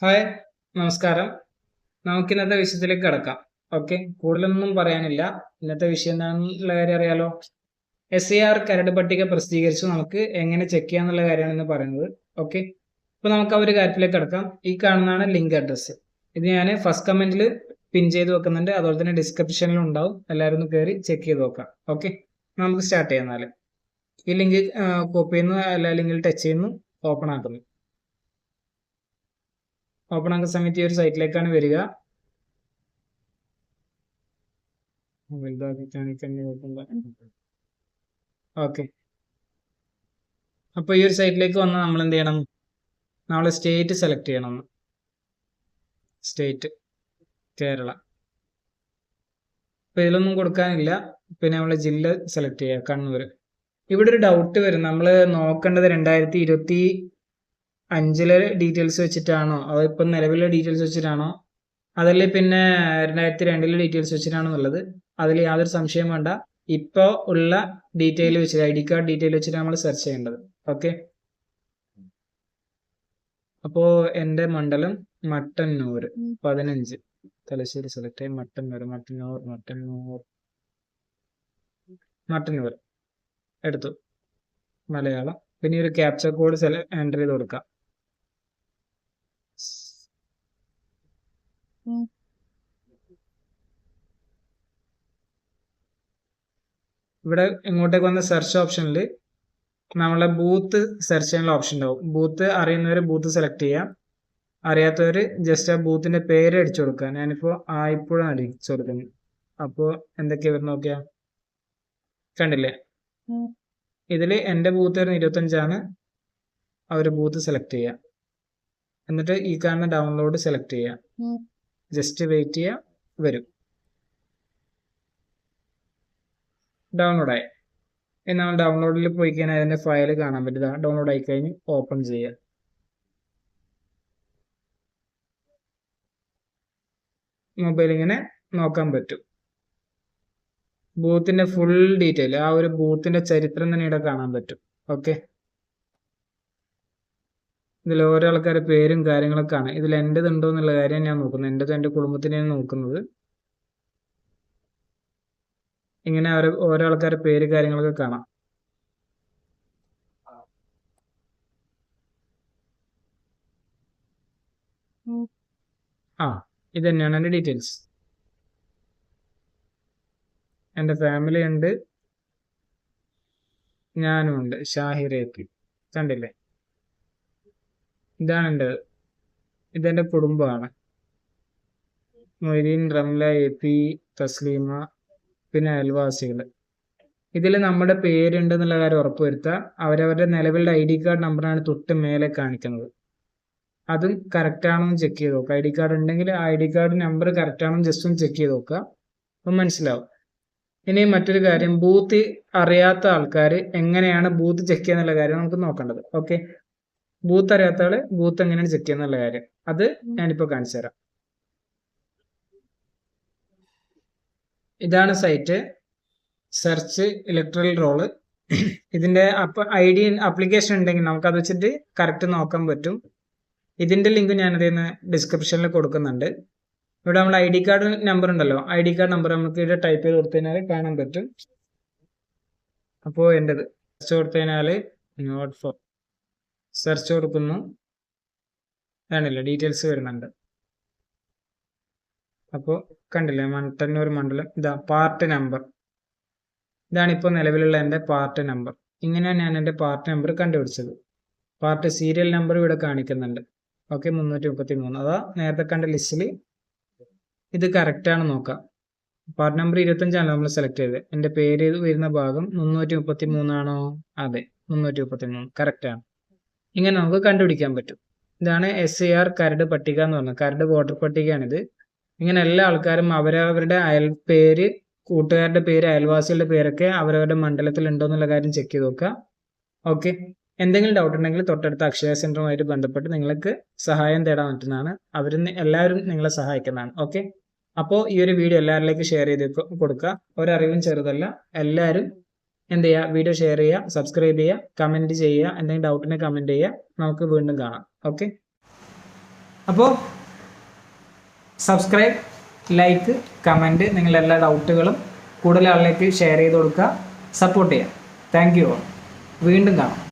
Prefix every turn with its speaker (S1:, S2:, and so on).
S1: Hi, നമസ്കാരം. നമുക്ക് ഇന്നത്തെ വിഷയത്തിലേക്ക് കടക്കാം. ഓക്കെ, കൂടുതലൊന്നും പറയാനില്ല. ഇന്നത്തെ വിഷയം എന്താണെന്നുള്ള കാര്യം അറിയാലോ. SAR കരട് പട്ടിക പ്രസിദ്ധീകരിച്ചു. നമുക്ക് എങ്ങനെ ചെക്ക് ചെയ്യാന്നുള്ള കാര്യമാണ് ഇന്ന് പറയുന്നത്. ഓക്കെ, അപ്പോൾ നമുക്ക് ആ ഒരു കാര്യത്തിലേക്ക് കടക്കാം. ഈ കാണുന്നതാണ് ലിങ്ക് അഡ്രസ്സ്. ഇത് ഞാൻ ഫസ്റ്റ് കമന്റിൽ പിൻ ചെയ്ത് വെക്കുന്നുണ്ട്. അതുപോലെ തന്നെ ഡിസ്ക്രിപ്ഷനിലും ഉണ്ടാവും. എല്ലാവരും ഒന്ന് കയറി ചെക്ക് ചെയ്ത് നോക്കാം. ഓക്കെ, നമുക്ക് സ്റ്റാർട്ട് ചെയ്യാം. ഈ ലിങ്ക് കോപ്പി ചെയ്യുന്നു, എല്ലാ ലിങ്കിൽ ടച്ച് ചെയ്യുന്നു, ഓപ്പൺ ആക്കുന്നു. ഓപ്പൺ ആക്കുന്ന സമയത്ത് ഈ ഒരു സൈറ്റിലേക്കാണ് വരിക. ഓക്കെ, അപ്പോൾ ഈ ഒരു സൈറ്റിലേക്ക് വന്നാൽ നമ്മൾ എന്ത് ചെയ്യണം? നമ്മൾ സ്റ്റേറ്റ് സെലക്ട് ചെയ്യണം. സ്റ്റേറ്റ് കേരള. അപ്പോൾ ഇതിലൊന്നും കൊടുക്കാനില്ല. പിന്നെ നമ്മൾ ജില്ല സെലക്ട് ചെയ്യുക, കണ്ണൂർ. ഇവിടെ ഒരു ഡൗട്ട് വരും. നമ്മൾ നോക്കേണ്ടത് 2025 ഡീറ്റെയിൽസ് വെച്ചിട്ടാണോ, അതോ ഇപ്പം നിലവിലെ ഡീറ്റെയിൽസ് വെച്ചിട്ടാണോ, അതല്ലേ പിന്നെ 2002 ഡീറ്റെയിൽസ് വെച്ചിട്ടാണോ എന്നുള്ളത്. അതിൽ യാതൊരു സംശയം വേണ്ട. ഇപ്പോൾ ഉള്ള ഡീറ്റെയിൽ വെച്ചിട്ട്, ID കാർഡ് ഡീറ്റെയിൽ വെച്ചിട്ട് നമ്മൾ സെർച്ച് ചെയ്യേണ്ടത്. ഓക്കെ, അപ്പോൾ എൻ്റെ മണ്ഡലം മട്ടന്നൂർ 15, തലശ്ശേരി സെലക്ട് ആയി. മട്ടന്നൂർ എടുത്തു. മലയാളം. പിന്നെ ഒരു ക്യാപ്ചർ കോഡ് എൻ്റർ ചെയ്ത് കൊടുക്കാം. ഇവിടെ ഇങ്ങോട്ടേക്ക് വന്ന സെർച്ച് ഓപ്ഷനിൽ നമ്മളെ ബൂത്ത് സെർച്ച് ചെയ്യാനുള്ള ഓപ്ഷൻ ഉണ്ടാവും. ബൂത്ത് അറിയുന്നവർ ബൂത്ത് സെലക്ട് ചെയ്യാം. അറിയാത്തവർ ജസ്റ്റ് ആ ബൂത്തിന്റെ പേര് അടിച്ചു കൊടുക്കുക. ഞാനിപ്പോൾ ആയിപ്പുഴ അടിച്ചു കൊടുക്കുന്നു. അപ്പോൾ എന്തൊക്കെയാ വരുന്ന നോക്കിയാ കണ്ടില്ലേ? ഇതിൽ എൻ്റെ ബൂത്ത് വരുന്ന 25 ആ ഒരു ബൂത്ത് സെലക്ട് ചെയ്യുക. എന്നിട്ട് ഈ കാണുന്ന ഡൗൺലോഡ് സെലക്ട് ചെയ്യുക. ജസ്റ്റ് വെയിറ്റ് ചെയ്യുക, വരും. ഡൗൺലോഡായി. ഇനി നമ്മൾ ഡൗൺലോഡിൽ പോയി കഴിഞ്ഞാൽ അതിൻ്റെ ഫയൽ കാണാൻ പറ്റില്ല. ഡൗൺലോഡ് ആയി കഴിഞ്ഞ് ഓപ്പൺ ചെയ്യുക. മൊബൈൽ ഇങ്ങനെ നോക്കാൻ പറ്റും. ബൂത്തിന്റെ ഫുൾ ഡീറ്റെയിൽ, ആ ഒരു ബൂത്തിന്റെ ചരിത്രം തന്നെ ഇവിടെ കാണാൻ പറ്റും. ഓക്കെ, ഇതിൽ ഓരോ ആൾക്കാരുടെ പേരും കാര്യങ്ങളൊക്കെ ആണ്. ഇതിൽ എൻ്റെത് ഉണ്ടോ എന്നുള്ള കാര്യം ഞാൻ നോക്കുന്നത്. എൻ്റെത് എൻ്റെ കുടുംബത്തിനെയാണ് നോക്കുന്നത്. ഇങ്ങനെ ഓരോ ആൾക്കാരുടെ പേര് കാര്യങ്ങളൊക്കെ കാണാം. ഇത് തന്നെയാണ് എൻ്റെ ഡീറ്റെയിൽസ്. എൻ്റെ ഫാമിലി ഉണ്ട്, ഞാനും ഉണ്ട്. ഷാഹിറേത്തി കണ്ടില്ലേ? ഇതാണ് എൻ്റെ, ഇതെൻ്റെ കുടുംബമാണ്. മൊയ്തീൻ, റംല, AP, തസ്ലീമ, പിന്നെ അയൽവാസികൾ. ഇതിൽ നമ്മുടെ പേരുണ്ടെന്നുള്ള കാര്യം ഉറപ്പുവരുത്തുക. അവരവരുടെ നിലവിലുള്ള ID കാർഡ് നമ്പറാണ് തൊട്ട് മേലെ കാണിക്കുന്നത്. അതും കറക്റ്റ് ആണോ എന്ന് ചെക്ക് ചെയ്ത് നോക്കുക. ID കാർഡ് ഉണ്ടെങ്കിൽ ID കാർഡ് നമ്പർ കറക്റ്റ് ആണോ ജസ്റ്റ് ഒന്ന് ചെക്ക് ചെയ്ത് നോക്കുക. അപ്പം മനസ്സിലാവും. ഇനി മറ്റൊരു കാര്യം, ബൂത്ത് അറിയാത്ത ആൾക്കാർ എങ്ങനെയാണ് ബൂത്ത് ചെക്ക് ചെയ്യുക എന്നുള്ള കാര്യം നമുക്ക് നോക്കേണ്ടത്. ഓക്കെ, ബൂത്ത് അറിയാത്ത ആള് ബൂത്ത് എങ്ങനെയാണ് ചെക്ക് ചെയ്യുക എന്നുള്ള കാര്യം അത് ഞാനിപ്പോൾ കാണിച്ചു തരാം. ഇതാണ് സൈറ്റ്, സെർച്ച് ഇലക്ട്രൽ റോള്. ഇതിന്റെ ID ആപ്ലിക്കേഷൻ ഉണ്ടെങ്കിൽ നമുക്കത് വെച്ചിട്ട് കറക്റ്റ് നോക്കാൻ പറ്റും. ഇതിന്റെ ലിങ്ക് ഞാൻ അതിന് ഡിസ്ക്രിപ്ഷനിൽ കൊടുക്കുന്നുണ്ട്. ഇവിടെ നമ്മൾ ID കാർഡ് നമ്പർ ഉണ്ടല്ലോ, ID കാർഡ് നമ്പർ നമുക്ക് ഇവിടെ ടൈപ്പ് ചെയ്ത് കൊടുത്തു കഴിഞ്ഞാൽ കാണാൻ പറ്റും. അപ്പോൾ എൻ്റെത് സെർച്ച് കൊടുത്തു കഴിഞ്ഞാൽ നോട്ട് ഫോർ സെർച്ച് കൊടുക്കുന്നു. വേണില്ല, ഡീറ്റെയിൽസ് വരുന്നുണ്ട്. അപ്പോൾ കണ്ടില്ലേ, മട്ടന്നൂർ മണ്ഡലം. ഇതാ പാർട്ട് നമ്പർ. ഇതാണ് ഇപ്പോൾ നിലവിലുള്ള എൻ്റെ പാർട്ട് നമ്പർ. ഇങ്ങനെയാണ് ഞാൻ എൻ്റെ പാർട്ട് നമ്പർ കണ്ടുപിടിച്ചത്. പാർട്ട് സീരിയൽ നമ്പർ ഇവിടെ കാണിക്കുന്നുണ്ട്. ഓക്കെ, 333. അതാ നേരത്തെ കണ്ട ലിസ്റ്റിൽ ഇത് കറക്റ്റാണ് നോക്കാം. പാർട്ട് നമ്പർ 25 നമ്മൾ സെലക്ട് ചെയ്തത്. എൻ്റെ പേര് വരുന്ന ഭാഗം 333 ആണോ? അതെ, 333 കറക്റ്റാണ്. ഇങ്ങനെ നമുക്ക് കണ്ടുപിടിക്കാൻ പറ്റും. ഇതാണ് SAR കരട് പട്ടിക എന്ന് പറഞ്ഞത്. കരട് വോട്ടർ പട്ടികയാണിത്. ഇങ്ങനെ എല്ലാ ആൾക്കാരും അവരവരുടെ പേര്, കൂട്ടുകാരുടെ പേര്, അയൽവാസികളുടെ പേരൊക്കെ അവരവരുടെ മണ്ഡലത്തിൽ ഉണ്ടോ എന്നുള്ള കാര്യം ചെക്ക് ചെയ്ത് നോക്കുക. ഓക്കെ, എന്തെങ്കിലും ഡൗട്ട് ഉണ്ടെങ്കിൽ തൊട്ടടുത്ത അക്ഷയ സെന്ററുമായിട്ട് ബന്ധപ്പെട്ട് നിങ്ങൾക്ക് സഹായം തേടാൻ പറ്റുന്നതാണ്. എല്ലാവരും നിങ്ങളെ സഹായിക്കുന്നതാണ്. ഓക്കെ, അപ്പോൾ ഈ ഒരു വീഡിയോ എല്ലാവരിലേക്കും ഷെയർ ചെയ്ത് കൊടുക്കുക. ഒരറിവും ചെറുതല്ല. എല്ലാവരും എന്ത് ചെയ്യുക, വീഡിയോ ഷെയർ ചെയ്യുക, സബ്സ്ക്രൈബ് ചെയ്യുക, കമൻറ്റ് ചെയ്യുക. എന്തെങ്കിലും ഡൗട്ടിനെ കമൻറ്റ് ചെയ്യുക. നമുക്ക് വീണ്ടും കാണാം. ഓക്കെ. അപ്പോൾ സബ്സ്ക്രൈബ്, ലൈക്ക്, കമൻറ്റ്, നിങ്ങളുടെ എല്ലാ ഡൗട്ടുകളും കൂടുതൽ ആളിലേക്ക് ഷെയർ ചെയ്ത് കൊടുക്കുക, സപ്പോർട്ട് ചെയ്യുക. Thank you. വീണ്ടും കാണാം.